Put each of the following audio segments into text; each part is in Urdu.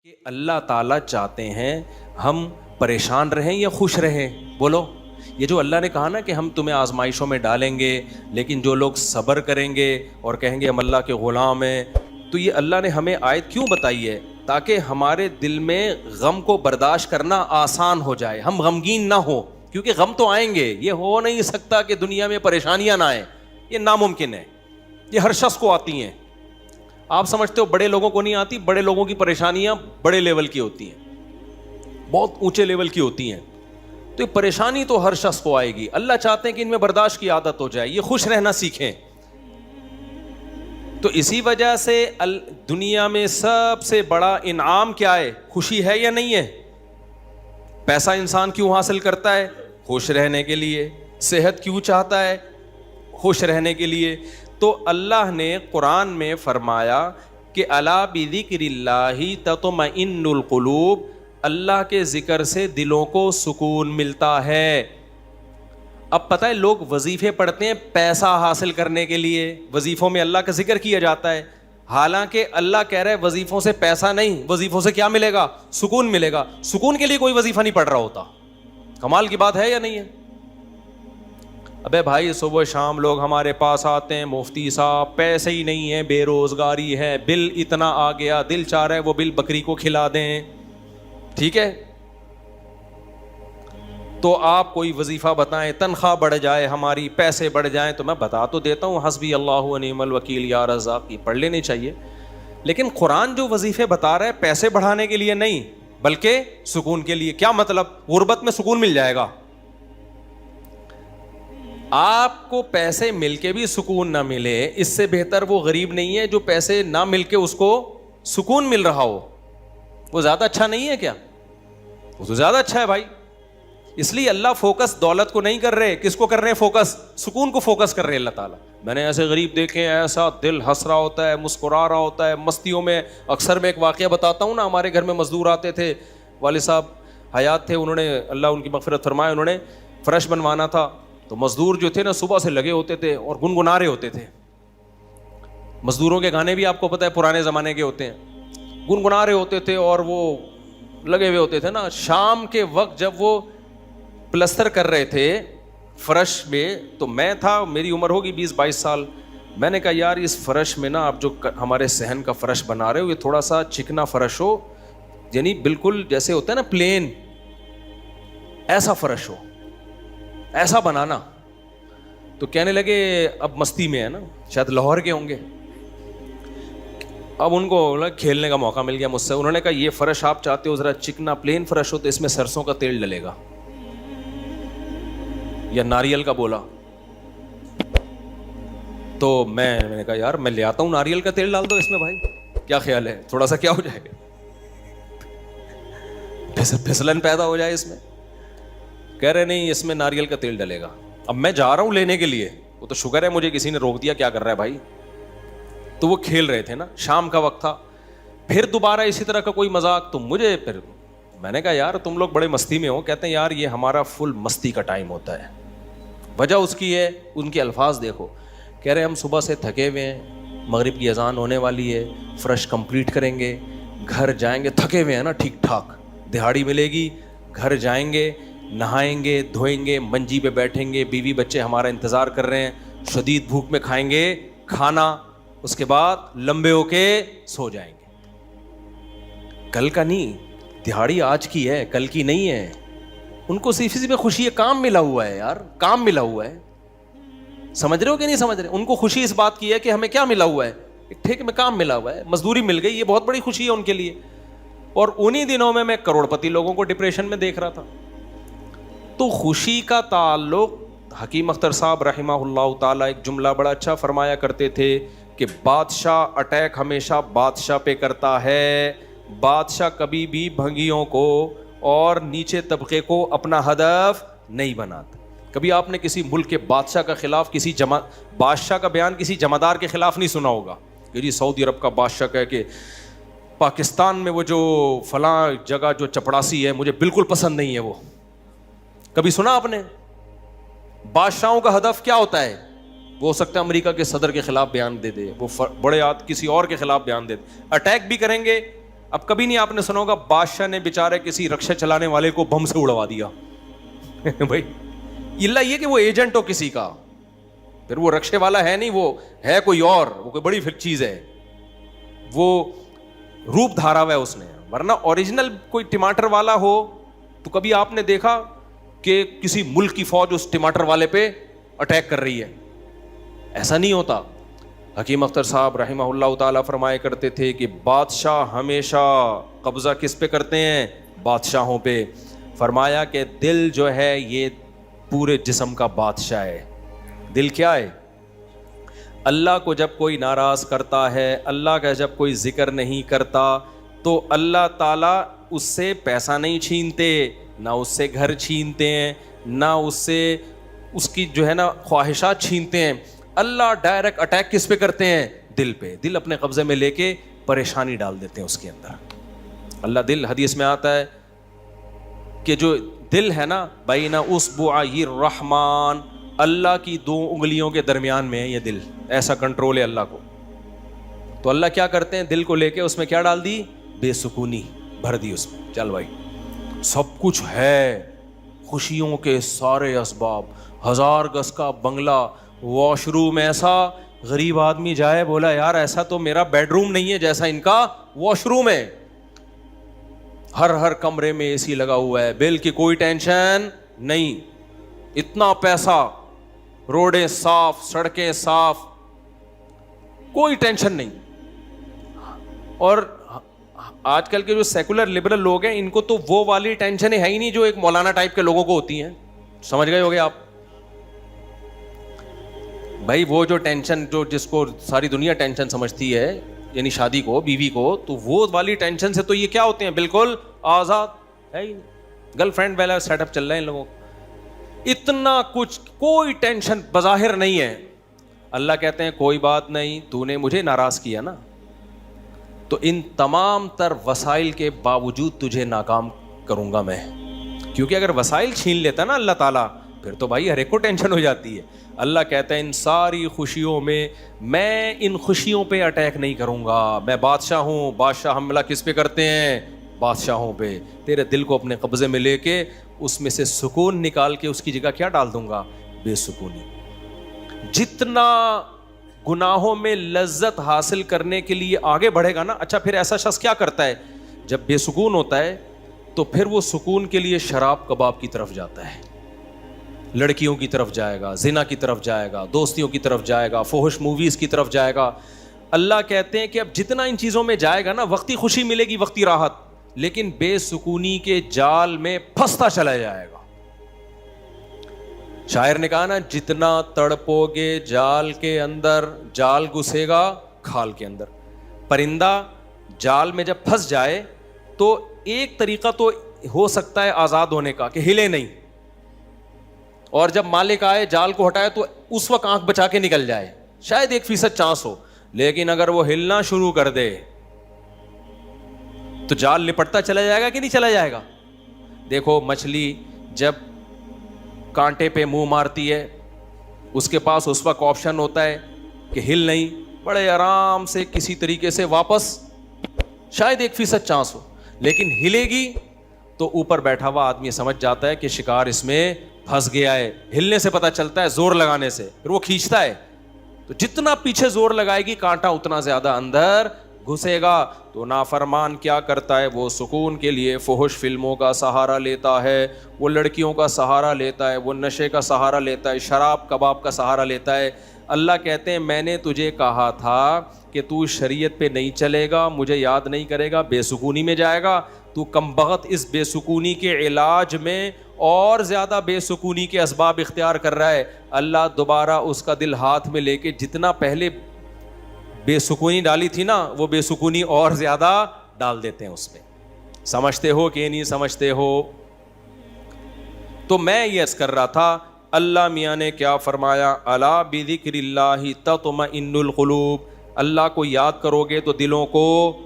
کہ اللہ تعالیٰ چاہتے ہیں ہم پریشان رہیں یا خوش رہیں؟ بولو. یہ جو اللہ نے کہا نا کہ ہم تمہیں آزمائشوں میں ڈالیں گے لیکن جو لوگ صبر کریں گے اور کہیں گے ہم اللہ کے غلام ہیں، تو یہ اللہ نے ہمیں آیت کیوں بتائی ہے؟ تاکہ ہمارے دل میں غم کو برداشت کرنا آسان ہو جائے، ہم غمگین نہ ہو، کیونکہ غم تو آئیں گے. یہ ہو نہیں سکتا کہ دنیا میں پریشانیاں نہ آئیں، یہ ناممکن ہے. یہ ہر شخص کو آتی ہیں. آپ سمجھتے ہو بڑے لوگوں کو نہیں آتی؟ بڑے لوگوں کی پریشانیاں بڑے لیول کی ہوتی ہیں، بہت اونچے لیول کی ہوتی ہیں. تو یہ پریشانی تو ہر شخص کو آئے گی. اللہ چاہتے ہیں کہ ان میں برداشت کی عادت ہو جائے، یہ خوش رہنا سیکھیں. تو اسی وجہ سے دنیا میں سب سے بڑا انعام کیا ہے؟ خوشی ہے یا نہیں ہے؟ پیسہ انسان کیوں حاصل کرتا ہے؟ خوش رہنے کے لیے. صحت کیوں چاہتا ہے؟ خوش رہنے کے لیے. تو اللہ نے قرآن میں فرمایا کہ الا بذکر اللہ تطمئن القلوب، اللہ کے ذکر سے دلوں کو سکون ملتا ہے. اب پتہ ہے لوگ وظیفے پڑھتے ہیں پیسہ حاصل کرنے کے لیے، وظیفوں میں اللہ کا ذکر کیا جاتا ہے، حالانکہ اللہ کہہ رہا ہے وظیفوں سے پیسہ نہیں، وظیفوں سے کیا ملے گا؟ سکون ملے گا. سکون کے لیے کوئی وظیفہ نہیں پڑھ رہا ہوتا. کمال کی بات ہے یا نہیں ہے؟ ابے بھائی صبح شام لوگ ہمارے پاس آتے ہیں، مفتی صاحب پیسے ہی نہیں ہیں، بے روزگاری ہے، بل اتنا آ گیا، دل چاہ رہا ہے وہ بل بکری کو کھلا دیں. ٹھیک ہے، تو آپ کوئی وظیفہ بتائیں، تنخواہ بڑھ جائے ہماری، پیسے بڑھ جائیں. تو میں بتا تو دیتا ہوں حسبی اللہ و نعم الوکیل یا رزاق، یہ پڑھ لینی چاہیے. لیکن قرآن جو وظیفے بتا رہا ہے پیسے بڑھانے کے لیے نہیں بلکہ سکون کے لیے. کیا مطلب؟ غربت میں سکون مل جائے گا. آپ کو پیسے مل کے بھی سکون نہ ملے، اس سے بہتر وہ غریب نہیں ہے جو پیسے نہ مل کے اس کو سکون مل رہا ہو. وہ زیادہ اچھا نہیں ہے کیا؟ وہ تو زیادہ اچھا ہے بھائی. اس لیے اللہ فوکس دولت کو نہیں کر رہے، کس کو کر رہے ہیں فوکس؟ سکون کو فوکس کر رہے ہیں اللہ تعالیٰ. میں نے ایسے غریب دیکھے ہیں، ایسا دل ہنس رہا ہوتا ہے، مسکرا رہا ہوتا ہے مستیوں میں. اکثر میں ایک واقعہ بتاتا ہوں نا، ہمارے گھر میں مزدور آتے تھے، والد صاحب حیات تھے، انہوں نے اللہ ان کی مغفرت فرمائے، انہوں نے فرش بنوانا تھا. تو مزدور جو تھے نا صبح سے لگے ہوتے تھے اور گنگنا رہے ہوتے تھے. مزدوروں کے گانے بھی آپ کو پتہ ہے پرانے زمانے کے ہوتے ہیں، گنگنا رہے ہوتے تھے اور وہ لگے ہوئے ہوتے تھے نا. شام کے وقت جب وہ پلستر کر رہے تھے فرش میں، تو میں تھا، میری عمر ہوگی 20-22 سال. میں نے کہا یار اس فرش میں نا آپ جو ہمارے صحن کا فرش بنا رہے ہو، یہ تھوڑا سا چکنا فرش ہو، یعنی بالکل جیسے ہوتا ہے نا پلین، ایسا فرش ہو، ایسا بنانا. تو کہنے لگے اب مستی میں ہے نا، شاید لاہور کے ہوں گے. اب ان کو کھیلنے کا موقع مل گیا مجھ سے. انہوں نے کہا یہ فرش آپ چاہتے ہو ذرا چکنا پلین فرش ہو تو اس میں سرسوں کا تیل ڈلے گا یا ناریل کا. بولا تو میں نے کہا یار میں لے آتا ہوں ناریل کا تیل ڈال دو اس میں بھائی، کیا خیال ہے؟ تھوڑا سا کیا ہو جائے گا، پھسلن پیدا ہو جائے اس میں. کہہ رہے نہیں اس میں ناریل کا تیل ڈلے گا. اب میں جا رہا ہوں لینے کے لیے، وہ تو شکر ہے مجھے کسی نے روک دیا، کیا کر رہا ہے بھائی. تو وہ کھیل رہے تھے نا، شام کا وقت تھا. پھر دوبارہ اسی طرح کا کوئی مذاق، تو مجھے پھر میں نے کہا یار تم لوگ بڑے مستی میں ہو. کہتے ہیں یار یہ ہمارا فل مستی کا ٹائم ہوتا ہے. وجہ اس کی ہے، ان کے الفاظ دیکھو. کہہ رہے ہم صبح سے تھکے ہوئے ہیں، مغرب کی اذان ہونے والی ہے، فرش کمپلیٹ کریں گے، گھر جائیں گے، تھکے ہوئے ہیں نا ٹھیک ٹھاک، دہاڑی ملے گی، گھر جائیں گے، نہائیں گے، دھوئیں گے، منجی پہ بیٹھیں گے، بیوی بچے ہمارا انتظار کر رہے ہیں، شدید بھوک میں کھائیں گے کھانا، اس کے بعد لمبے ہو کے سو جائیں گے. کل کا نہیں، دہاڑی آج کی ہے، کل کی نہیں ہے. ان کو صرف اسی میں خوشی ہے، کام ملا ہوا ہے یار، کام ملا ہوا ہے. سمجھ رہے ہو کہ نہیں سمجھ رہے؟ ان کو خوشی اس بات کی ہے کہ ہمیں کیا ملا ہوا ہے؟ ایک ٹھیک میں کام ملا ہوا ہے، مزدوری مل گئی، یہ بہت بڑی خوشی ہے ان کے لیے. اور انہی دنوں میں کروڑ پتی لوگوں کو ڈپریشن میں دیکھ رہا تھا. تو خوشی کا تعلق، حکیم اختر صاحب رحمہ اللہ تعالیٰ ایک جملہ بڑا اچھا فرمایا کرتے تھے کہ بادشاہ اٹیک ہمیشہ بادشاہ پہ کرتا ہے، بادشاہ کبھی بھی بھنگیوں کو اور نیچے طبقے کو اپنا ہدف نہیں بناتا. کبھی آپ نے کسی ملک کے بادشاہ کا خلاف، کسی بادشاہ کا بیان کسی جمعدار کے خلاف نہیں سنا ہوگا کہ جی سعودی عرب کا بادشاہ کہے کہ پاکستان میں وہ جو فلاں جگہ جو چپڑاسی ہے مجھے بالکل پسند نہیں ہے. وہ کبھی سنا آپ نے؟ بادشاہوں کا ہدف کیا ہوتا ہے؟ وہ ہو سکتا ہے امریکہ کے صدر کے خلاف بیان دے دے، وہ بڑے کسی اور کے خلاف بیان دے دے. اٹیک بھی کریں گے اب کبھی نہیں آپ نے سنا ہوگا بادشاہ نے بیچارے کسی رکشا چلانے والے کو بم سے اڑوا دیا بھائی اللہ یہ کہ وہ ایجنٹ ہو کسی کا، پھر وہ رکشے والا ہے نہیں، وہ ہے کوئی اور، وہ کوئی بڑی چیز ہے، وہ روپ دھارا ہوا ہے اس نے، ورنہ اوریجنل کوئی ٹماٹر والا ہو تو کبھی آپ نے دیکھا کہ کسی ملک کی فوج اس ٹماٹر والے پہ اٹیک کر رہی ہے؟ ایسا نہیں ہوتا۔ حکیم اختر صاحب رحمہ اللہ تعالیٰ فرمایا کرتے تھے کہ بادشاہ ہمیشہ قبضہ کس پہ کرتے ہیں؟ بادشاہوں پہ۔ فرمایا کہ دل جو ہے یہ پورے جسم کا بادشاہ ہے۔ دل کیا ہے؟ اللہ کو جب کوئی ناراض کرتا ہے، اللہ کا جب کوئی ذکر نہیں کرتا تو اللہ تعالیٰ اس سے پیسہ نہیں چھینتے، نہ اس سے گھر چھینتے ہیں، نہ اس سے اس کی جو ہے نا خواہشات چھینتے ہیں۔ اللہ ڈائریکٹ اٹیک کس پہ کرتے ہیں؟ دل پہ۔ دل اپنے قبضے میں لے کے پریشانی ڈال دیتے ہیں اس کے اندر۔ اللہ دل، حدیث میں آتا ہے کہ جو دل ہے نا بین اصبعی الرحمن، اللہ کی 2 انگلیوں کے درمیان میں ہے یہ دل، ایسا کنٹرول ہے اللہ کو۔ تو اللہ کیا کرتے ہیں؟ دل کو لے کے اس میں کیا ڈال دی؟ بے سکونی بھر دی اس میں۔ چل بھائی سب کچھ ہے، خوشیوں کے سارے اسباب، 1000 گز کا بنگلہ، واش روم ایسا، غریب آدمی جائے بولا یار ایسا تو میرا بیڈ روم نہیں ہے جیسا ان کا واش روم ہے، ہر کمرے میں اے سی لگا ہوا ہے، بل کی کوئی ٹینشن نہیں، اتنا پیسہ، روڈیں صاف، سڑکیں صاف، کوئی ٹینشن نہیں۔ اور آج کل کے جو سیکولر لبرل لوگ ہیں ان کو تو وہ والی ٹینشن ہے ہی نہیں جو ایک مولانا ٹائپ کے لوگوں کو ہوتی ہیں، سمجھ گئے ہوگے آپ بھائی؟ وہ جو ٹینشن جو جس کو ساری دنیا ٹینشن سمجھتی ہے، یعنی شادی کو، بیوی کو، تو وہ والی ٹینشن سے تو یہ کیا ہوتے ہیں؟ بالکل آزاد ہے ہی نہیں۔ گرل فرینڈ والا سیٹ اپ چل رہا ہے ان لوگوں کو، اتنا کچھ، کوئی ٹینشن بظاہر نہیں ہے۔ اللہ کہتے ہیں کوئی بات نہیں، تو نے مجھے ناراض کیا نا، تو ان تمام تر وسائل کے باوجود تجھے ناکام کروں گا میں، کیونکہ اگر وسائل چھین لیتا نا اللہ تعالیٰ پھر تو بھائی ہر ایک کو ٹینشن ہو جاتی ہے۔ اللہ کہتا ہے ان ساری خوشیوں میں ان خوشیوں پہ اٹیک نہیں کروں گا، میں بادشاہ ہوں، بادشاہ حملہ کس پہ کرتے ہیں؟ بادشاہوں پہ۔ تیرے دل کو اپنے قبضے میں لے کے اس میں سے سکون نکال کے اس کی جگہ کیا ڈال دوں گا؟ بے سکونی۔ جتنا گناہوں میں لذت حاصل کرنے کے لیے آگے بڑھے گا نا، اچھا پھر ایسا شخص کیا کرتا ہے جب بے سکون ہوتا ہے تو پھر وہ سکون کے لیے شراب کباب کی طرف جاتا ہے، لڑکیوں کی طرف جائے گا، زنا کی طرف جائے گا، دوستیوں کی طرف جائے گا، فحش موویز کی طرف جائے گا۔ اللہ کہتے ہیں کہ اب جتنا ان چیزوں میں جائے گا نا، وقتی خوشی ملے گی، وقتی راحت، لیکن بے سکونی کے جال میں پھنستا چلا جائے گا۔ شاعر نے کہا نا جتنا تڑپو گے جال کے اندر، جال گھسے گا کھال کے اندر۔ پرندہ جال میں جب پھنس جائے تو ایک طریقہ تو ہو سکتا ہے آزاد ہونے کا کہ ہلے نہیں، اور جب مالک آئے جال کو ہٹائے تو اس وقت آنکھ بچا کے نکل جائے، شاید 1% چانس ہو، لیکن اگر وہ ہلنا شروع کر دے تو جال لپٹتا چلا جائے گا کہ نہیں چلا جائے گا؟ دیکھو مچھلی جب کانٹے پہ منہ مارتی ہے اس کے پاس اس وقت آپشن ہوتا ہے کہ ہل نہیں، بڑے آرام سے کسی طریقے سے واپس، شاید 1% چانس ہو، لیکن ہلے گی تو اوپر بیٹھا ہوا آدمی سمجھ جاتا ہے کہ شکار اس میں پھنس گیا ہے، ہلنے سے پتہ چلتا ہے، زور لگانے سے، پھر وہ کھینچتا ہے، تو جتنا پیچھے زور لگائے گی کانٹا اتنا زیادہ اندر گھسے گا۔ تو نافرمان کیا کرتا ہے؟ وہ سکون کے لیے فحش فلموں کا سہارا لیتا ہے، وہ لڑکیوں کا سہارا لیتا ہے، وہ نشے کا سہارا لیتا ہے، شراب کباب کا سہارا لیتا ہے۔ اللہ کہتے ہیں میں نے تجھے کہا تھا کہ تو شریعت پہ نہیں چلے گا، مجھے یاد نہیں کرے گا، بے سکونی میں جائے گا، تو کمبخت اس بے سکونی کے علاج میں اور زیادہ بے سکونی کے اسباب اختیار کر رہا ہے۔ اللہ دوبارہ اس کا دل ہاتھ میں لے کے جتنا پہلے بے سکونی ڈالی تھی نا، وہ بے سکونی اور زیادہ ڈال دیتے ہیں اس میں۔ سمجھتے ہو کہ نہیں سمجھتے ہو؟ تو میں یہ عرض کر رہا تھا، اللہ میاں نے کیا فرمایا؟ الا بذکر اللہ تطمئن القلوب، اللہ کو یاد کرو گے تو دلوں کو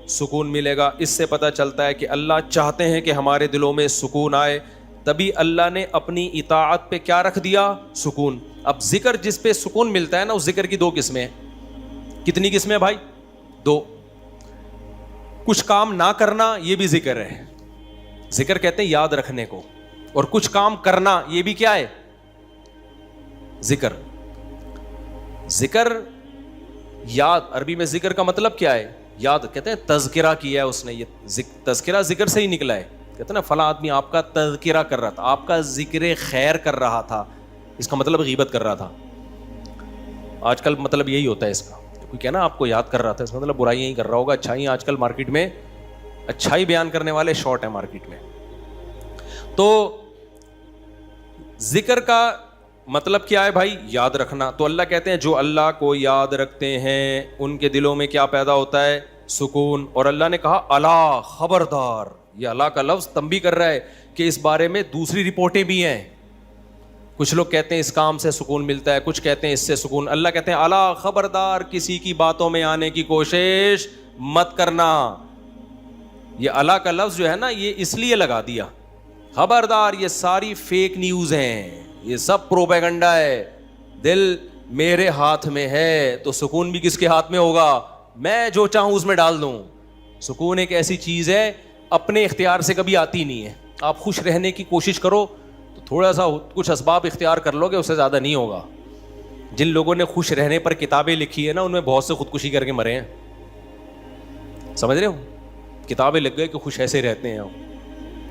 سکون ملے گا۔ اس سے پتہ چلتا ہے کہ اللہ چاہتے ہیں کہ ہمارے دلوں میں سکون آئے، تبھی اللہ نے اپنی اطاعت پہ کیا رکھ دیا؟ سکون۔ اب ذکر جس پہ سکون ملتا ہے نا، اس ذکر کی 2 قسمیں ہیں۔ کتنی قسمیں بھائی؟ 2۔ کچھ کام نہ کرنا یہ بھی ذکر ہے. ذکر کہتے ہیں یاد رکھنے کو, اور کچھ کام کرنا یہ بھی کیا ہے؟ ذکر. ذکر یاد, عربی میں ذکر کا مطلب کیا ہے؟ یاد. کہتے ہیں تذکرہ کیا ہے اس نے, یہ تذکرہ ذکر سے ہی نکلا ہے. کہتے ہیں نا فلاں آدمی آپ کا تذکرہ کر رہا تھا, آپ کا ذکر خیر کر رہا تھا, اس کا مطلب غیبت کر رہا تھا. آج کل مطلب یہی ہوتا ہے اس کا, کوئی کہنا آپ کو یاد کر رہا تھا, اس کا مطلب برائیاں ہی کر رہا ہوگا. اچھائی آج کل مارکیٹ میں اچھائی بیان کرنے والے شارٹ ہیں مارکیٹ میں. تو ذکر کا مطلب کیا ہے بھائی؟ یاد رکھنا. تو اللہ کہتے ہیں جو اللہ کو یاد رکھتے ہیں ان کے دلوں میں کیا پیدا ہوتا ہے؟ سکون. اور اللہ نے کہا الا, خبردار. یہ اللہ کا لفظ تنبیہ کر رہا ہے کہ اس بارے میں دوسری رپورٹیں بھی ہیں. کچھ لوگ کہتے ہیں اس کام سے سکون ملتا ہے, کچھ کہتے ہیں اس سے سکون. اللہ کہتے ہیں الا, خبردار, کسی کی باتوں میں آنے کی کوشش مت کرنا. یہ اللہ کا لفظ جو ہے نا, یہ اس لیے لگا دیا, خبردار, یہ ساری فیک نیوز ہیں, یہ سب پروپیگنڈا ہے. دل میرے ہاتھ میں ہے تو سکون بھی کس کے ہاتھ میں ہوگا؟ میں جو چاہوں اس میں ڈال دوں. سکون ایک ایسی چیز ہے اپنے اختیار سے کبھی آتی نہیں ہے. آپ خوش رہنے کی کوشش کرو تو تھوڑا سا کچھ اسباب اختیار کر لو گے, اس سے زیادہ نہیں ہوگا. جن لوگوں نے خوش رہنے پر کتابیں لکھی ہیں نا, ان میں بہت سے خودکشی کر کے مرے ہیں. سمجھ رہے ہو؟ کتابیں لکھ گئے کہ خوش ایسے رہتے ہیں.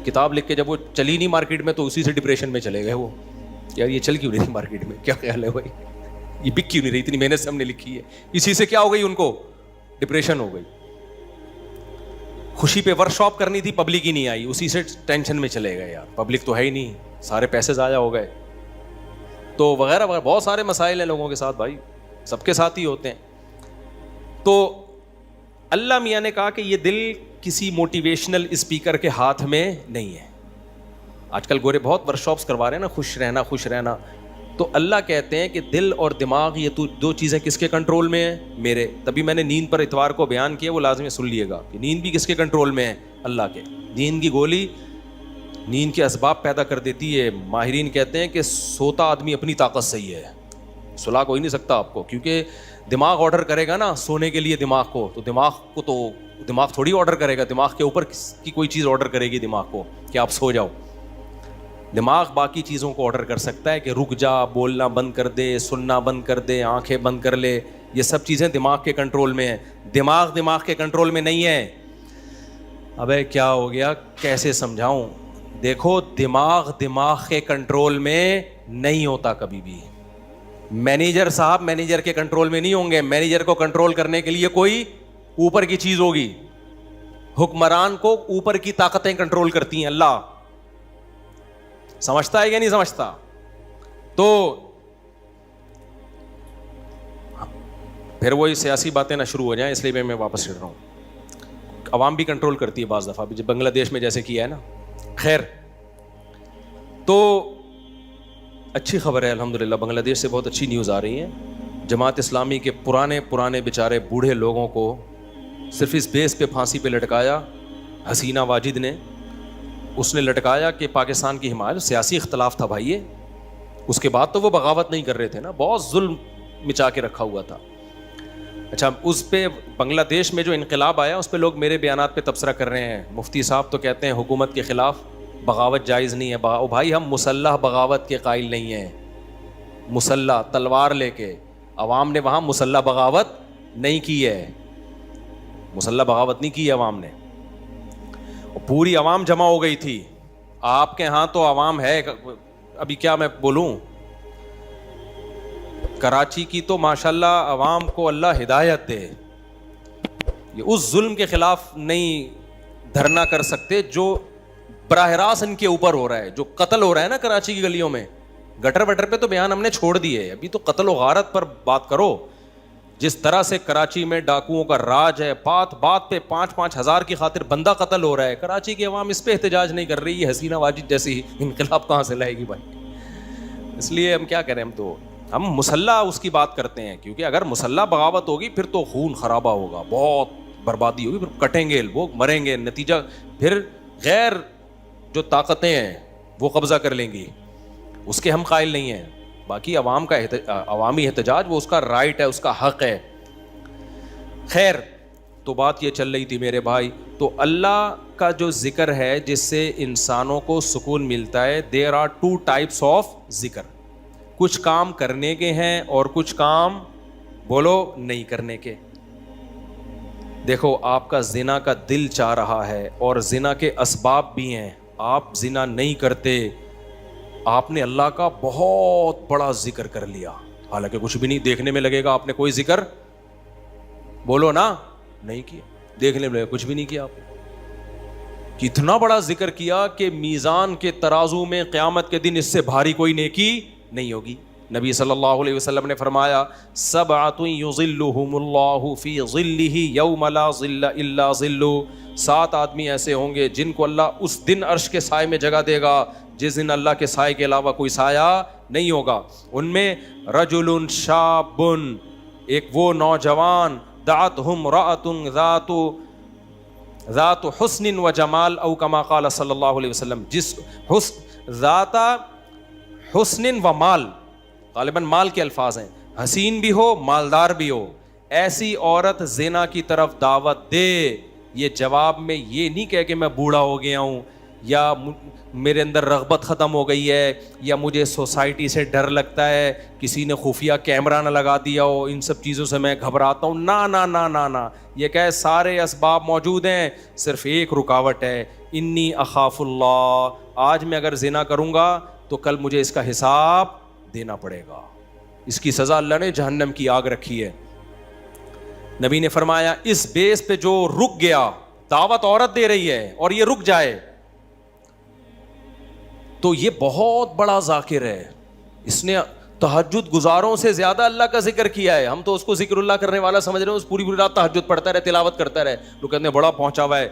کتاب لکھ کے جب وہ چلی نہیں مارکیٹ میں تو اسی سے ڈپریشن میں چلے گئے. وہ یار یہ چل کیوں نہیں مارکیٹ میں, کیا خیال ہے بھائی, یہ بک کیوں نہیں رہی, اتنی محنت سے ہم نے لکھی ہے. اسی سے کیا ہو گئی, ان کو ڈپریشن ہو گئی. خوشی پہ ورک شاپ کرنی تھی, پبلک ہی نہیں آئی, اسی سے ٹینشن میں چلے گئے. یار پبلک تو ہے ہی نہیں, سارے پیسے ضائع ہو گئے. تو وغیرہ وغیرہ بہت سارے مسائل ہیں لوگوں کے ساتھ بھائی, سب کے ساتھ ہی ہوتے ہیں. تو اللہ میاں نے کہا کہ یہ دل کسی موٹیویشنل اسپیکر کے ہاتھ میں نہیں ہے. آج کل گورے بہت ورک شاپس کروا رہے ہیں نا, خوش رہنا خوش رہنا. تو اللہ کہتے ہیں کہ دل اور دماغ یہ دو چیزیں کس کے کنٹرول میں ہیں؟ میرے. تبھی میں نے نیند پر اتوار کو بیان کیا, وہ لازمی سن لیے گا کہ نیند بھی کس کے کنٹرول میں ہے؟ اللہ کے. نیند کی گولی نیند کے اسباب پیدا کر دیتی ہے. ماہرین کہتے ہیں کہ سوتا آدمی اپنی طاقت سے ہی ہے, سلا کوئی نہیں سکتا آپ کو, کیونکہ دماغ آرڈر کرے گا نا سونے کے لیے دماغ کو, تو دماغ تھوڑی آرڈر کرے گا, دماغ کے اوپر کی کوئی چیز آرڈر کرے گی دماغ کو کہ آپ سو جاؤ. دماغ باقی چیزوں کو آرڈر کر سکتا ہے کہ رک جا, بولنا بند کر دے, سننا بند کر دے, آنکھیں بند کر لے. یہ سب چیزیں دماغ کے کنٹرول میں ہیں. دماغ کے کنٹرول میں نہیں ہے. ابے کیا ہو گیا, کیسے سمجھاؤں؟ دیکھو دماغ کے کنٹرول میں نہیں ہوتا کبھی بھی. مینیجر صاحب مینیجر کے کنٹرول میں نہیں ہوں گے. مینیجر کو کنٹرول کرنے کے لیے کوئی اوپر کی چیز ہوگی. حکمران کو اوپر کی طاقتیں کنٹرول کرتی ہیں. اللہ سمجھتا ہے یا نہیں سمجھتا؟ تو پھر وہی سیاسی باتیں نہ شروع ہو جائیں, اس لیے میں واپس چڑھ رہا ہوں. عوام بھی کنٹرول کرتی ہے بعض دفعہ, جب بنگلہ دیش میں جیسے کیا ہے نا. خیر, تو اچھی خبر ہے الحمدللہ, بنگلہ دیش سے بہت اچھی نیوز آ رہی ہیں. جماعت اسلامی کے پرانے بیچارے بوڑھے لوگوں کو صرف اس بیس پہ پھانسی پہ لٹکایا حسینہ واجد نے. اس نے لٹکایا کہ پاکستان کی حمایت, سیاسی اختلاف تھا بھائی یہ. اس کے بعد تو وہ بغاوت نہیں کر رہے تھے نا, بہت ظلم مچا کے رکھا ہوا تھا. اچھا, اس پہ بنگلہ دیش میں جو انقلاب آیا اس پہ لوگ میرے بیانات پہ تبصرہ کر رہے ہیں. مفتی صاحب تو کہتے ہیں حکومت کے خلاف بغاوت جائز نہیں ہے. بھائی ہم مسلح بغاوت کے قائل نہیں ہیں. مسلح تلوار لے کے, عوام نے وہاں مسلح بغاوت نہیں کی ہے. مسلح بغاوت نہیں کی ہے عوام نے. پوری عوام جمع ہو گئی تھی. آپ کے ہاں تو عوام ہے, ابھی کیا میں بولوں, کراچی کی تو ماشاءاللہ عوام کو اللہ ہدایت دے. یہ اس ظلم کے خلاف نہیں دھرنا کر سکتے جو براہ راست ان کے اوپر ہو رہا ہے, جو قتل ہو رہا ہے نا کراچی کی گلیوں میں. گٹر وٹر پہ تو بیان ہم نے چھوڑ دیے, ابھی تو قتل و غارت پر بات کرو. جس طرح سے کراچی میں ڈاکوؤں کا راج ہے, بات پہ 5-5 ہزار کی خاطر بندہ قتل ہو رہا ہے. کراچی کی عوام اس پہ احتجاج نہیں کر رہی. یہ حسینہ واجد جیسی انقلاب کہاں سے لائے گی بھائی؟ اس لیے ہم کیا کریں, ہم مسلح اس کی بات کرتے ہیں, کیونکہ اگر مسلح بغاوت ہوگی پھر تو خون خرابہ ہوگا, بہت بربادی ہوگی, پھر کٹیں گے لوگ, مریں گے. نتیجہ پھر غیر جو طاقتیں ہیں وہ قبضہ کر لیں گی. اس کے ہم قائل نہیں ہیں. باقی عوام کا عوامی احتجاج وہ اس کا رائٹ ہے, اس کا حق ہے. خیر, تو بات یہ چل رہی تھی میرے بھائی, تو اللہ کا جو ذکر ہے جس سے انسانوں کو سکون ملتا ہے, there are two types of ذکر. کچھ کام کرنے کے ہیں اور کچھ کام بولو نہیں کرنے کے. دیکھو آپ کا زنا کا دل چاہ رہا ہے اور زنا کے اسباب بھی ہیں, آپ زنا نہیں کرتے, آپ نے اللہ کا بہت بڑا ذکر کر لیا, حالانکہ کچھ بھی نہیں, دیکھنے میں لگے گا آپ نے کوئی ذکر بولو نا نہیں کیا, دیکھنے میں لگے کچھ بھی نہیں کیا آپ نے. کتنا بڑا ذکر کیا کہ میزان کے ترازو میں قیامت کے دن اس سے بھاری کوئی نیکی نہیں ہوگی. نبی صلی اللہ علیہ وسلم نے فرمایا, سبعۃ یظلھم اللہ فی ظلہ یوم لا ظل الا ظلہ, 7 آدمی ایسے ہوں گے جن کو اللہ اس دن عرش کے سائے میں جگہ دے گا جس دن اللہ کے سائے کے علاوہ کوئی سایہ نہیں ہوگا. ان میں رجل شاب, ایک وہ نوجوان, دعتہ امرأۃ ذات حسن و جمال او کما قال صلی اللہ علیہ وسلم, جس ذات حسن و مال, غالباً مال کے الفاظ ہیں, حسین بھی ہو مالدار بھی ہو, ایسی عورت زنا کی طرف دعوت دے. یہ جواب میں یہ نہیں کہے کہ میں بوڑھا ہو گیا ہوں یا میرے اندر رغبت ختم ہو گئی ہے یا مجھے سوسائٹی سے ڈر لگتا ہے, کسی نے خفیہ کیمرہ نہ لگا دیا ہو, ان سب چیزوں سے میں گھبراتا ہوں. نا نا نا نا نا, یہ کہے سارے اسباب موجود ہیں, صرف ایک رکاوٹ ہے, انی اخاف اللہ, آج میں اگر زنا کروں گا تو کل مجھے اس کا حساب دینا پڑے گا, اس کی سزا اللہ نے جہنم کی آگ رکھی ہے. نبی نے فرمایا اس بیس پہ جو رک گیا, دعوت عورت دے رہی ہے اور یہ رک جائے تو یہ بہت بڑا ذاکر ہے, اس نے تہجد گزاروں سے زیادہ اللہ کا ذکر کیا ہے. ہم تو اس کو ذکر اللہ کرنے والا سمجھ رہے ہیں, اس پوری رات تہجد پڑھتا رہے, تلاوت کرتا رہے, لوگ کہتے ہیں بڑا پہنچا ہوا ہے.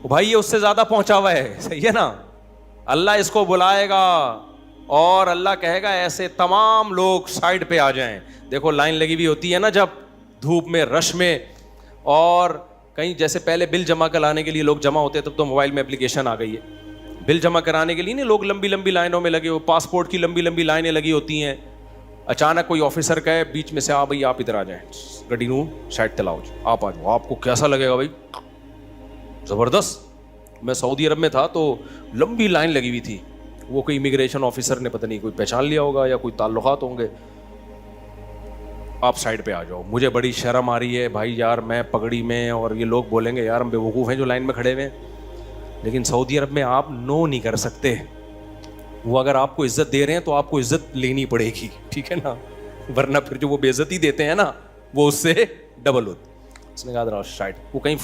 بھائی یہ اس سے زیادہ پہنچا ہوا ہے, صحیح ہے نا. اللہ اس کو بلائے گا اور اللہ کہے گا ایسے تمام لوگ سائڈ پہ آ جائیں. دیکھو لائن لگی ہوئی ہوتی ہے نا جب دھوپ میں, رش میں, اور کہیں جیسے پہلے بل جمع کرانے کے لیے لوگ جمع ہوتے, تب تو موبائل میں اپلیکیشن آ گئی ہے, بل جمع کرانے کے لیے نہیں لوگ لمبی لمبی لائنوں میں لگے ہو, پاسپورٹ کی لمبی لمبی لائنیں لگی ہوتی ہیں. اچانک کوئی آفیسر کہے بیچ میں سے, بھائی آپ ادھر آ جائیں, گڈی نو سائڈ تلاؤ, آپ آ جاؤ. آپ کو کیسا لگے گا بھائی؟ زبردست. میں سعودی عرب میں تھا تو لمبی لائن لگی ہوئی تھی, وہ کوئی امیگریشن آفیسر نے پتہ نہیں کوئی پہچان لیا ہوگا یا کوئی تعلقات ہوں گے, آپ سائڈ پہ آ جاؤ. مجھے بڑی شرم آ رہی ہے بھائی یار, میں پگڑی میں, اور یہ لوگ بولیں گے یار ہم بے وقوف ہیں جو لائن میں کھڑے ہوئے ہیں, لیکن سعودی عرب میں آپ نو نہیں کر سکتے. وہ اگر آپ کو عزت دے رہے ہیں تو آپ کو عزت لینی پڑے گی, ٹھیک ہے نا, ورنہ پھر جو وہ بے عزتی دیتے ہیں نا وہ اس سے ڈبل ہوتی. اس نے کہا شاید وہ کہیں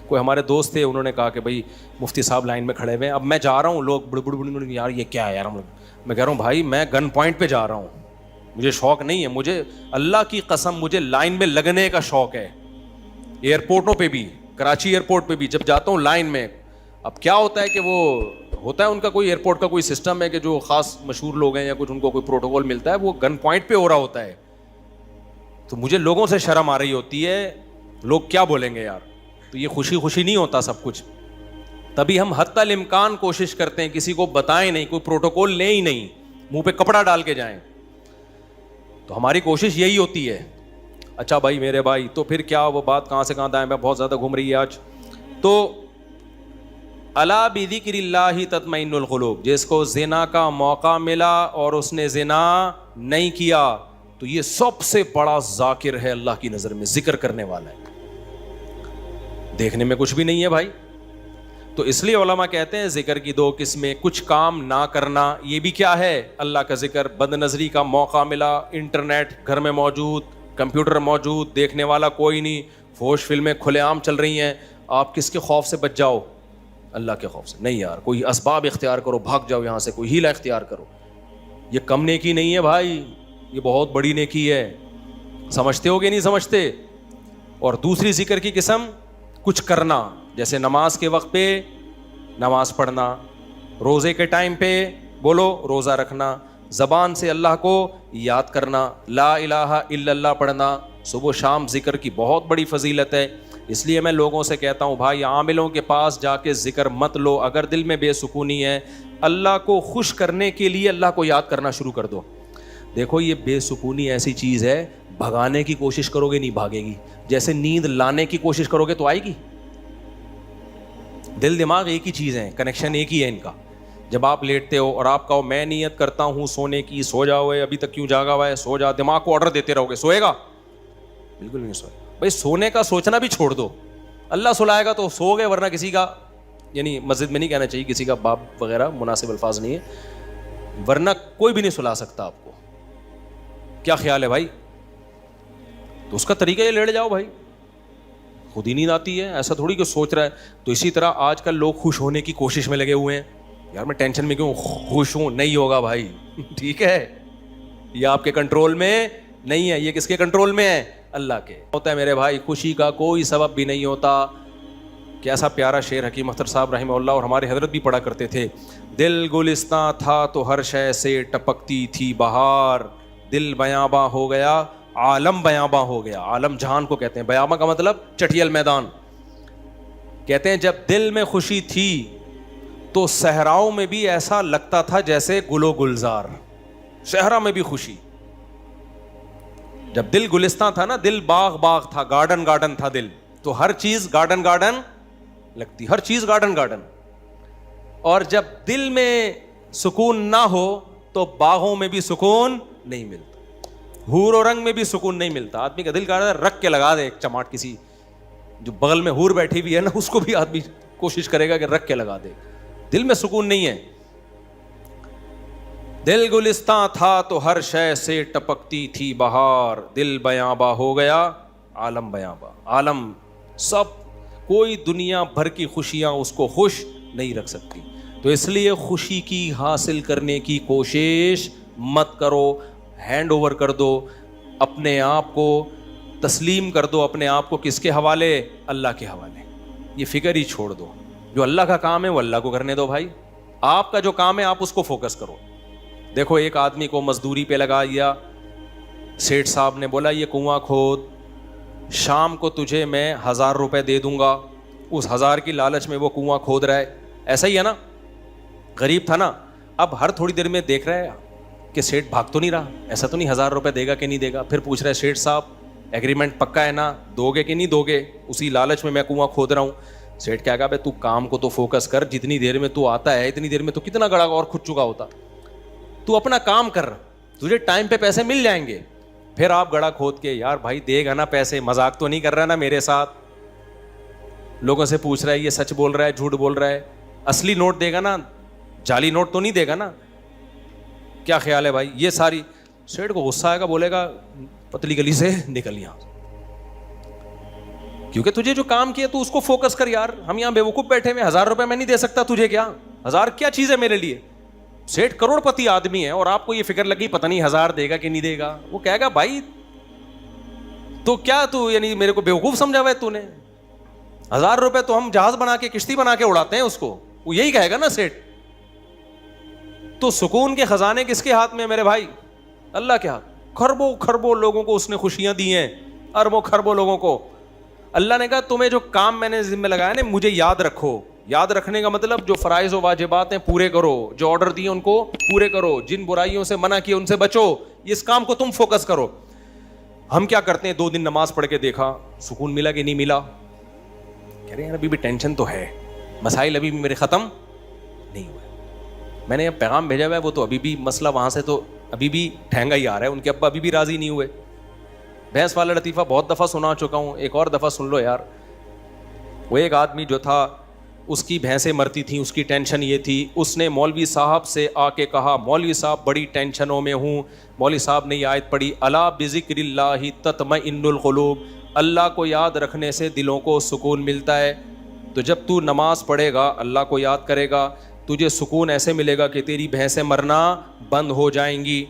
کوئی ہمارے دوست تھے, انہوں نے کہا کہ بھائی مفتی صاحب لائن میں کھڑے ہوئے ہیں, اب میں جا رہا ہوں, لوگ بڑے بڑے یار یہ کیا ہے یار, میں کہہ رہا ہوں بھائی میں گن پوائنٹ پہ جا رہا ہوں, مجھے شوق نہیں ہے, مجھے اللہ کی قسم مجھے لائن میں لگنے کا شوق ہے. ایئرپورٹوں پہ بھی, کراچی ایئرپورٹ پہ بھی جب جاتا ہوں لائن میں, اب کیا ہوتا ہے کہ وہ ہوتا ہے ان کا کوئی ایئرپورٹ کا کوئی سسٹم ہے کہ جو خاص مشہور لوگ ہیں یا کچھ ان کو کوئی پروٹوکول ملتا ہے, وہ گن پوائنٹ پہ ہو رہا ہوتا ہے, تو مجھے لوگوں سے شرم آ رہی ہوتی ہے, لوگ کیا بولیں گے یار. تو یہ خوشی خوشی نہیں ہوتا سب کچھ, تبھی ہم حتی الامکان کوشش کرتے ہیں کسی کو بتائیں نہیں, کوئی پروٹوکول لیں ہی نہیں, منہ پہ کپڑا ڈال کے جائیں. تو ہماری کوشش یہی ہوتی ہے. اچھا بھائی میرے بھائی, تو پھر کیا وہ بات کہاں سے کہاں دائیں میں بہت زیادہ گھوم رہی ہے آج. تو الا بذکر اللہ تطمئن القلوب, جس کو زنا کا موقع ملا اور اس نے زنا نہیں کیا تو یہ سب سے بڑا ذاکر ہے اللہ کی نظر میں, ذکر کرنے والا ہے. دیکھنے میں کچھ بھی نہیں ہے بھائی. تو اس لیے علماء کہتے ہیں ذکر کی 2 قسمیں, کچھ کام نہ کرنا, یہ بھی کیا ہے اللہ کا ذکر. بد نظری کا موقع ملا, انٹرنیٹ گھر میں موجود, کمپیوٹر موجود, دیکھنے والا کوئی نہیں, فحش فلمیں کھلے عام چل رہی ہیں, آپ کس کے خوف سے بچ جاؤ؟ اللہ کے خوف سے. نہیں یار, کوئی اسباب اختیار کرو, بھاگ جاؤ یہاں سے, کوئی ہیلا اختیار کرو. یہ کم نیکی نہیں ہے بھائی, یہ بہت بڑی نیکی ہے. سمجھتے ہو کہ نہیں سمجھتے؟ اور دوسری ذکر کی قسم کچھ کرنا, جیسے نماز کے وقت پہ نماز پڑھنا, روزے کے ٹائم پہ بولو روزہ رکھنا, زبان سے اللہ کو یاد کرنا, لا الہ الا اللہ پڑھنا. صبح و شام ذکر کی بہت بڑی فضیلت ہے. اس لیے میں لوگوں سے کہتا ہوں بھائی عاملوں کے پاس جا کے ذکر مت لو. اگر دل میں بے سکونی ہے, اللہ کو خوش کرنے کے لیے اللہ کو یاد کرنا شروع کر دو. دیکھو یہ بے سکونی ایسی چیز ہے, بھگانے کی کوشش کرو گے نہیں بھاگے گی, جیسے نیند لانے کی کوشش کرو گے تو آئے گی. دل دماغ ایک ہی چیز ہے, کنیکشن ایک ہی ہے ان کا. جب آپ لیٹتے ہو اور آپ کہو میں نیت کرتا ہوں سونے کی, سو جاؤ, ابھی تک کیوں جاگا ہوا ہے, سو جا, دماغ کو آرڈر دیتے رہو گے, سوئے گا؟ بالکل نہیں سوئے گا. بھائی سونے کا سوچنا بھی چھوڑ دو, اللہ سلائے گا تو سو گئے, ورنہ کسی کا, یعنی مسجد میں نہیں کہنا چاہیے, کسی کا باپ وغیرہ مناسب الفاظ نہیں ہے, ورنہ کوئی بھی نہیں سلا سکتا آپ کو. کیا خیال ہے بھائی؟ تو اس کا طریقہ یہ لیٹ جاؤ بھائی, خود ہی نیند آتی ہے, ایسا تھوڑی کہ سوچ رہا ہے. تو اسی طرح آج کل لوگ خوش ہونے کی کوشش میں لگے ہوئے ہیں, یار میں ٹینشن میں کیوں خوش ہوں, نہیں ہوگا بھائی. ٹھیک ہے, یہ آپ کے کنٹرول میں نہیں ہے, یہ کس کے کنٹرول میں ہے؟ اللہ کے. ہوتا ہے میرے بھائی, خوشی کا کوئی سبب بھی نہیں ہوتا. کیسا پیارا شعر حکیم اختر صاحب رحمہ اللہ اور ہمارے حضرت بھی پڑھا کرتے تھے. دل گلستاں تھا تو ہر شے سے ٹپکتی تھی بہار, دل بیاباں ہو گیا عالم بیاباں ہو گیا. عالم جہان کو کہتے ہیں, بیاباں کا مطلب چٹیل میدان. کہتے ہیں جب دل میں خوشی تھی تو صحراؤں میں بھی ایسا لگتا تھا جیسے گل و گلزار. صحرا میں بھی خوشی. جب دل گلستان تھا نا, دل باغ باغ تھا, گارڈن گارڈن تھا دل, تو ہر چیز گارڈن گارڈن لگتی, ہر چیز گارڈن گارڈن. اور جب دل میں سکون نہ ہو تو باغوں میں بھی سکون نہیں ملتا, حور و رنگ میں بھی سکون نہیں ملتا. آدمی کا دل کہہ رہا ہے رکھ کے لگا دے ایک چماٹ, کسی جو بغل میں حور بیٹھی ہوئی ہے نا اس کو بھی آدمی کوشش کرے گا کہ رکھ کے لگا دے. دل میں سکون نہیں ہے. دل گلستان تھا تو ہر شے سے ٹپکتی تھی بہار, دل بیاباں ہو گیا عالم بیاباں. عالم سب, کوئی دنیا بھر کی خوشیاں اس کو خوش نہیں رکھ سکتی. تو اس لیے خوشی کی حاصل کرنے کی کوشش مت کرو, ہینڈ اوور کر دو اپنے آپ کو, تسلیم کر دو اپنے آپ کو. کس کے حوالے؟ اللہ کے حوالے. یہ فکر ہی چھوڑ دو, جو اللہ کا کام ہے وہ اللہ کو کرنے دو بھائی. آپ کا جو کام ہے آپ اس کو فوکس کرو. دیکھو ایک آدمی کو مزدوری پہ لگا دیا, سیٹھ صاحب نے بولا یہ کنواں کھود, شام کو تجھے میں 1000 روپے دے دوں گا. اس 1000 کی لالچ میں وہ کنواں کھود رہا ہے. ایسا ہی ہے نا, غریب تھا نا, اب ہر تھوڑی دیر میں دیکھ رہا ہے کہ سیٹھ بھاگ تو نہیں رہا, ایسا تو نہیں 1000 روپے دے گا کہ نہیں دے گا. پھر پوچھ رہا ہے سیٹھ صاحب ایگریمنٹ پکا ہے نا, دو گے کہ نہیں دو گے؟ اسی لالچ میں کنواں کھود رہا ہوں. سیٹھ کیا کہا بھائی تو کام کو تو فوکس کر, جتنی دیر میں تو آتا ہے اتنی دیر میں تو کتنا گڑا اور کھد چکا ہوتا. تو اپنا کام کر, تجھے ٹائم پہ پیسے مل جائیں گے. پھر آپ گڑا کھود کے, یار بھائی دے گا نا پیسے, مذاق تو نہیں کر رہا نا میرے ساتھ؟ لوگوں سے پوچھ رہا ہے یہ سچ بول رہا ہے جھوٹ بول رہا ہے, اصلی نوٹ دے گا نا, جعلی نوٹ تو نہیں دے گا نا؟ کیا خیال ہے بھائی؟ یہ ساری. سیٹھ کو غصہ آئے گا, بولے گا پتلی گلی سے نکل یہاں, کیونکہ تجھے جو کام کیا تو اس کو فوکس کر. یار ہم یہاں بیوقوف بیٹھے ہوئے, 1000 روپے میں نہیں دے سکتا تجھے, کیا 1000 کیا چیز ہے میرے لیے؟ سیٹھ کروڑ پتی آدمی ہے اور آپ کو یہ فکر لگی پتہ نہیں 1000 دے گا کہ نہیں دے گا. وہ کہے گا بھائی تو کیا تو یعنی میرے کو بیوقوف سمجھا ہوا ہے تو نے؟ 1000 روپے تو ہم جہاز بنا کے کشتی بنا کے اڑاتے ہیں اس کو, وہ یہی کہے گا نا سیٹھ. تو سکون کے خزانے کس کے ہاتھ میں میرے بھائی؟ اللہ کے ہاتھ. کھربوں کھربوں لوگوں کو اس نے خوشیاں دی ہیں, اربوں کھربوں لوگوں کو. اللہ نے کہا تمہیں جو کام میں نے ذمہ لگایا نا مجھے یاد رکھو. یاد رکھنے کا مطلب جو فرائض و واجبات ہیں پورے کرو, جو آرڈر دیے ان کو پورے کرو, جن برائیوں سے منع کیے ان سے بچو. اس کام کو تم فوکس کرو. ہم کیا کرتے ہیں, 2 دن نماز پڑھ کے دیکھا سکون ملا کہ نہیں ملا, کہہ رہے ہیں ابھی بھی ٹینشن تو ہے, مسائل ابھی بھی میرے ختم نہیں ہوئے. میں نے پیغام بھیجا ہوا ہے, وہ تو ابھی بھی مسئلہ وہاں سے تو ابھی بھی ٹھہنگا ہی آ رہا ہے, ان کے ابا ابھی بھی راضی نہیں ہوئے. بھینس والا لطیفہ بہت دفعہ سنا چکا ہوں, ایک اور دفعہ سن لو یار. وہ ایک آدمی جو تھا اس کی بھینسیں مرتی تھیں, اس کی ٹینشن یہ تھی, اس نے مولوی صاحب سے آ کے کہا مولوی صاحب بڑی ٹینشنوں میں ہوں. مولوی صاحب نے یہ آیت پڑھی الا بذکر اللہ تطمئن القلوب, اللہ کو یاد رکھنے سے دلوں کو سکون ملتا ہے. تو جب تو نماز پڑھے گا اللہ کو یاد کرے گا, تجھے سکون ایسے ملے گا کہ تیری بھینسیں مرنا بند ہو جائیں گی.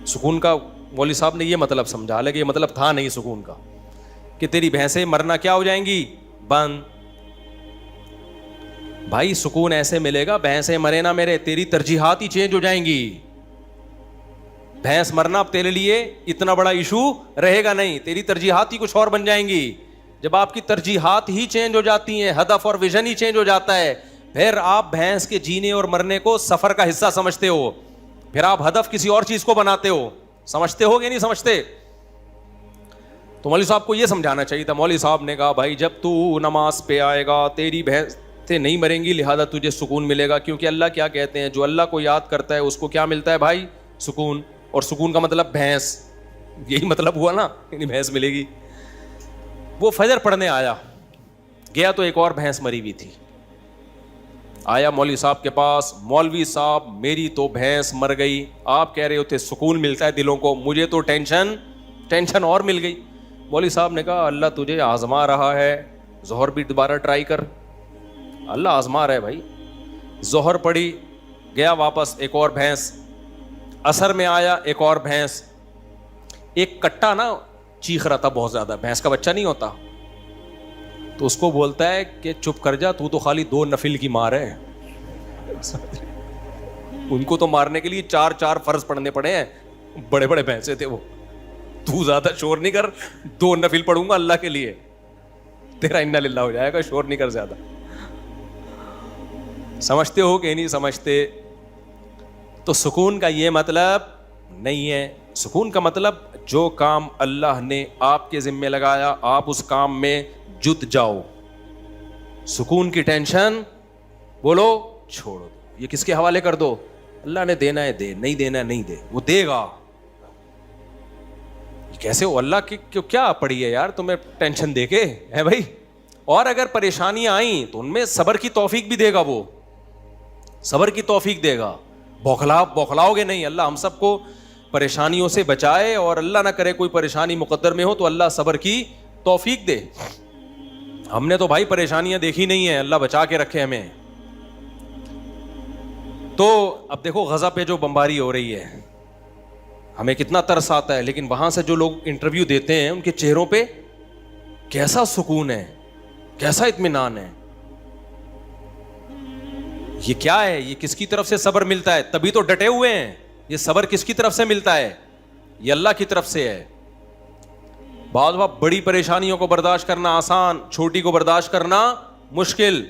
سکون کا مولوی صاحب نے یہ مطلب سمجھا, حالانکہ یہ مطلب تھا نہیں سکون کا, کہ تیری بھینسیں مرنا کیا ہو جائیں گی, بند. بھائی سکون ایسے ملے گا, بھینسیں مرے نہ میرے, تیری ترجیحات ہی چینج ہو جائیں گی. بھینس مرنا اب تیرے لیے اتنا بڑا ایشو رہے گا نہیں, تیری ترجیحات ہی کچھ اور بن جائیں گی. جب آپ کی ترجیحات ہی چینج ہو جاتی ہیں, ہدف اور ویژن ہی چینج ہو جاتا ہے, پھر آپ بھینس کے جینے اور مرنے کو سفر کا حصہ سمجھتے ہو, پھر آپ ہدف کسی اور چیز کو بناتے ہو. سمجھتے ہو کہ نہیں سمجھتے؟ تو مولوی صاحب کو یہ سمجھانا چاہیے تھا. مولوی صاحب نے کہا بھائی جب تو نماز پہ آئے گا تیری بھینسیں نہیں مریں گی, لہذا تجھے سکون ملے گا, کیونکہ اللہ کیا کہتے ہیں, جو اللہ کو یاد کرتا ہے اس کو کیا ملتا ہے بھائی, سکون. اور سکون کا مطلب بھینس, یہی مطلب ہوا نا, یعنی بھینس ملے گی. وہ فجر پڑھنے آیا, گیا تو ایک اور بھینس مری ہوئی تھی. آیا مولوی صاحب کے پاس, مولوی صاحب میری تو بھینس مر گئی, آپ کہہ رہے ہوتے سکون ملتا ہے دلوں کو, مجھے تو ٹینشن اور مل گئی. مولوی صاحب نے کہا اللہ تجھے آزما رہا ہے, ظہر بھی دوبارہ ٹرائی کر, اللہ آزما رہا ہے بھائی. ظہر پڑھی, گیا واپس, ایک اور بھینس. عصر میں آیا, ایک اور بھینس. ایک کٹا نا چیخ رہا تھا بہت زیادہ, بھینس کا بچہ نہیں ہوتا, تو اس کو بولتا ہے کہ چپ کر جا, تو خالی 2 نفل کی مار ہے. ان کو تو مارنے کے لیے 4 فرض پڑھنے پڑے ہیں, بڑے بڑے بھینسے تھے وہ. تو زیادہ شور نہیں کر, 2 نفل پڑھوں گا اللہ کے لیے, تیرا انا للہ ہو جائے گا, شور نہیں کر زیادہ. سمجھتے ہو کہ نہیں سمجھتے؟ تو سکون کا یہ مطلب نہیں ہے. سکون کا مطلب جو کام اللہ نے آپ کے ذمے لگایا آپ اس کام میں جت جاؤ. سکون کی ٹینشن بولو چھوڑو, یہ کس کے حوالے کر دو, اللہ نے دینا ہے دے, نہیں دینا ہے نہیں دے, وہ دے گا. کیسے ہو اللہ کی کیا پڑی ہے یار تمہیں ٹینشن دے کے ہے بھائی. اور اگر پریشانیاں آئیں تو ان میں صبر کی توفیق بھی دے گا, وہ صبر کی توفیق دے گا. بوکھلاؤ گے نہیں. اللہ ہم سب کو پریشانیوں سے بچائے, اور اللہ نہ کرے کوئی پریشانی مقدر میں ہو تو اللہ صبر کی توفیق دے. ہم نے تو بھائی پریشانیاں دیکھی نہیں ہیں, اللہ بچا کے رکھے ہمیں. تو اب دیکھو غزہ پہ جو بمباری ہو رہی ہے, ہمیں کتنا ترس آتا ہے, لیکن وہاں سے جو لوگ انٹرویو دیتے ہیں ان کے چہروں پہ کیسا سکون ہے, کیسا اطمینان ہے. یہ کیا ہے, یہ کس کی طرف سے صبر ملتا ہے؟ تبھی تو ڈٹے ہوئے ہیں. یہ صبر کس کی طرف سے ملتا ہے؟ یہ اللہ کی طرف سے ہے. بعض وقت بڑی پریشانیوں کو برداشت کرنا آسان, چھوٹی کو برداشت کرنا مشکل.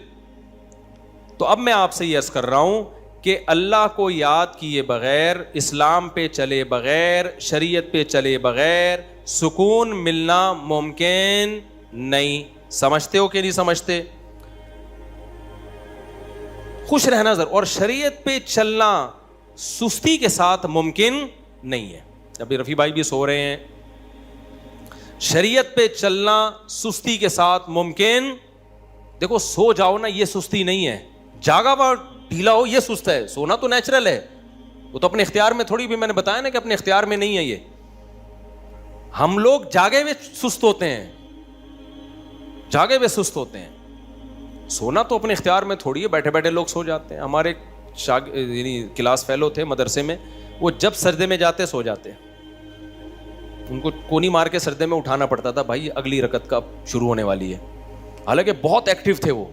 تو اب میں آپ سے یہ عرض کر رہا ہوں کہ اللہ کو یاد کیے بغیر, اسلام پہ چلے بغیر, شریعت پہ چلے بغیر سکون ملنا ممکن نہیں. سمجھتے ہو کہ نہیں سمجھتے؟ خوش رہنا ضرور, اور شریعت پہ چلنا سستی کے ساتھ ممکن نہیں ہے. ابھی رفیع بھائی بھی سو رہے ہیں. شریعت پہ چلنا سستی کے ساتھ ممکن, دیکھو سو جاؤ نا یہ سستی نہیں ہے, جاگا ہوا ڈھیلا ہو یہ سست ہے. سونا تو نیچرل ہے, وہ تو اپنے اختیار میں تھوڑی, بھی میں نے بتایا نا کہ اپنے اختیار میں نہیں ہے. یہ ہم لوگ جاگے ہوئے سست ہوتے ہیں, جاگے ہوئے سست ہوتے ہیں. سونا تو اپنے اختیار میں تھوڑی ہے, بیٹھے بیٹھے لوگ سو جاتے ہیں. ہمارے یعنی کلاس فیلو تھے مدرسے میں, وہ جب سجدے میں جاتے سو جاتے, ان کو کونی مار کے سجدے میں اٹھانا پڑتا تھا, بھائی اگلی رکعت کا شروع ہونے والی ہے. حالانکہ بہت ایکٹیو تھے وہ,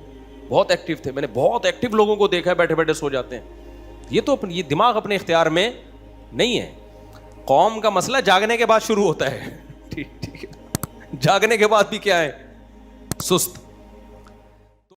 بہت ایکٹیو تھے. میں نے بہت ایکٹیو لوگوں کو دیکھا ہے بیٹھے بیٹھے سو جاتے ہیں. یہ تو یہ دماغ اپنے اختیار میں نہیں ہے. قوم کا مسئلہ جاگنے کے بعد شروع ہوتا ہے. ٹھیک ہے, جاگنے کے بعد بھی کیا ہے, سست.